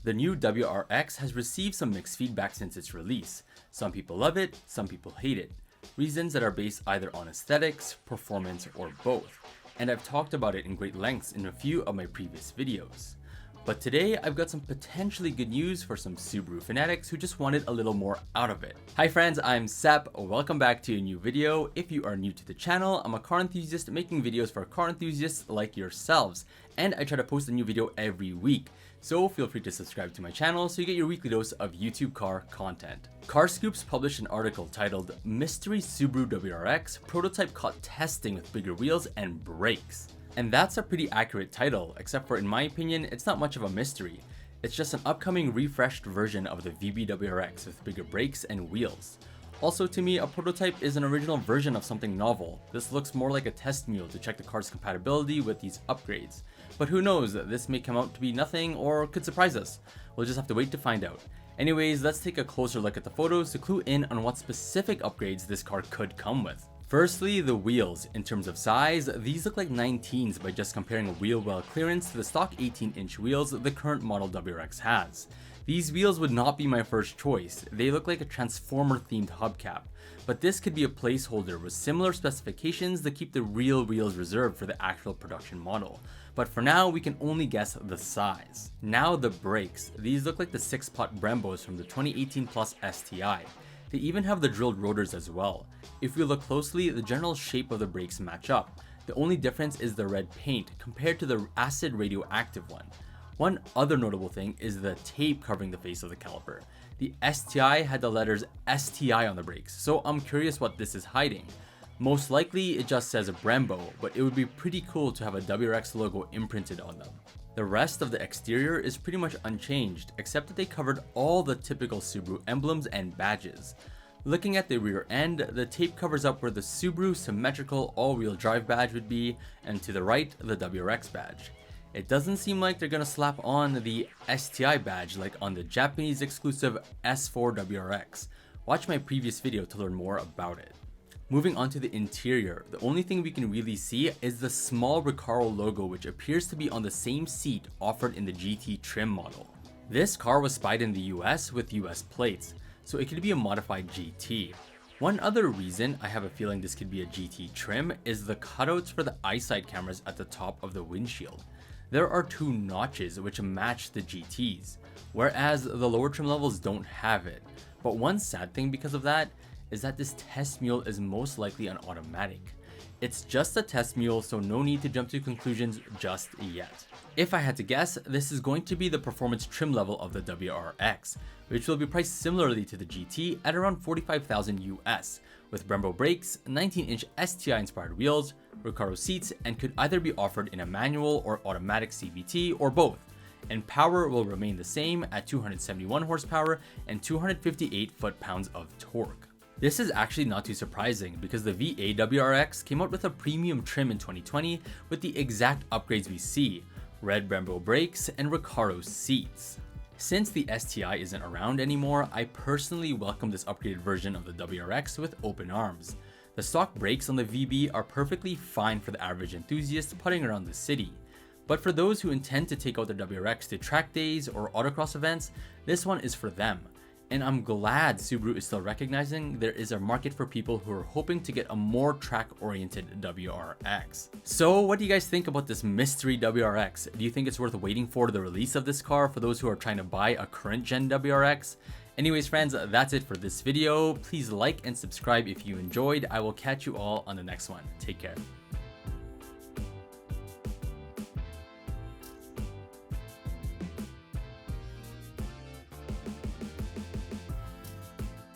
The new WRX has received some mixed feedback since its release. Some people love it, some people hate it. Reasons that are based either on aesthetics, performance, or both. And I've talked about it in great lengths in a few of my previous videos. But today, I've got some potentially good news for some Subaru fanatics who just wanted a little more out of it. Hi friends, I'm Sep. Welcome back to a new video. If you are new to the channel, I'm a car enthusiast making videos for car enthusiasts like yourselves. And I try to post a new video every week. So feel free to subscribe to my channel so you get your weekly dose of YouTube car content. CarScoops published an article titled Mystery Subaru WRX Prototype Caught Testing with Bigger Wheels and Brakes. And that's a pretty accurate title, except for in my opinion, it's not much of a mystery. It's just an upcoming refreshed version of the VB-WRX with bigger brakes and wheels. Also to me, a prototype is an original version of something novel. This looks more like a test mule to check the car's compatibility with these upgrades. But who knows, this may come out to be nothing or could surprise us. We'll just have to wait to find out. Anyways, let's take a closer look at the photos to clue in on what specific upgrades this car could come with. Firstly, the wheels. In terms of size, these look like 19s by just comparing wheel well clearance to the stock 18-inch wheels the current model WRX has. These wheels would not be my first choice. They look like a Transformer themed hubcap, but this could be a placeholder with similar specifications that keep the real wheels reserved for the actual production model. But for now, we can only guess the size. Now the brakes. These look like the 6-pot Brembos from the 2018 Plus STI. They even have the drilled rotors as well. If we look closely, the general shape of the brakes match up. The only difference is the red paint compared to the acid radioactive one. One other notable thing is the tape covering the face of the caliper. The STI had the letters STI on the brakes, so I'm curious what this is hiding. Most likely it just says Brembo, but it would be pretty cool to have a WRX logo imprinted on them. The rest of the exterior is pretty much unchanged, except that they covered all the typical Subaru emblems and badges. Looking at the rear end, the tape covers up where the Subaru symmetrical all-wheel drive badge would be, and to the right, the WRX badge. It doesn't seem like they're gonna slap on the STI badge like on the Japanese exclusive S4 WRX. Watch my previous video to learn more about it. Moving on to the interior, the only thing we can really see is the small Recaro logo, which appears to be on the same seat offered in the GT trim model. This car was spied in the US with US plates, so it could be a modified GT. One other reason I have a feeling this could be a GT trim is the cutouts for the eyesight cameras at the top of the windshield. There are 2 notches which match the GTs, whereas the lower trim levels don't have it. But one sad thing because of that is that this test mule is most likely an automatic. It's just a test mule, so no need to jump to conclusions just yet. If I had to guess, this is going to be the performance trim level of the WRX, which will be priced similarly to the GT at around $45,000 US, with Brembo brakes, 19-inch STI inspired wheels, Recaro seats, and could either be offered in a manual or automatic CVT or both. And power will remain the same at 271 horsepower and 258 foot-pounds of torque. This is actually not too surprising because the VA WRX came out with a premium trim in 2020 with the exact upgrades we see, red Brembo brakes and Recaro seats. Since the STI isn't around anymore, I personally welcome this upgraded version of the WRX with open arms. The stock brakes on the VB are perfectly fine for the average enthusiast putting around the city. But for those who intend to take out the WRX to track days or autocross events, this one is for them. And I'm glad Subaru is still recognizing there is a market for people who are hoping to get a more track-oriented WRX. So what do you guys think about this mystery WRX? Do you think it's worth waiting for the release of this car for those who are trying to buy a current gen WRX? Anyways friends, that's it for this video. Please like and subscribe if you enjoyed. I will catch you all on the next one. Take care.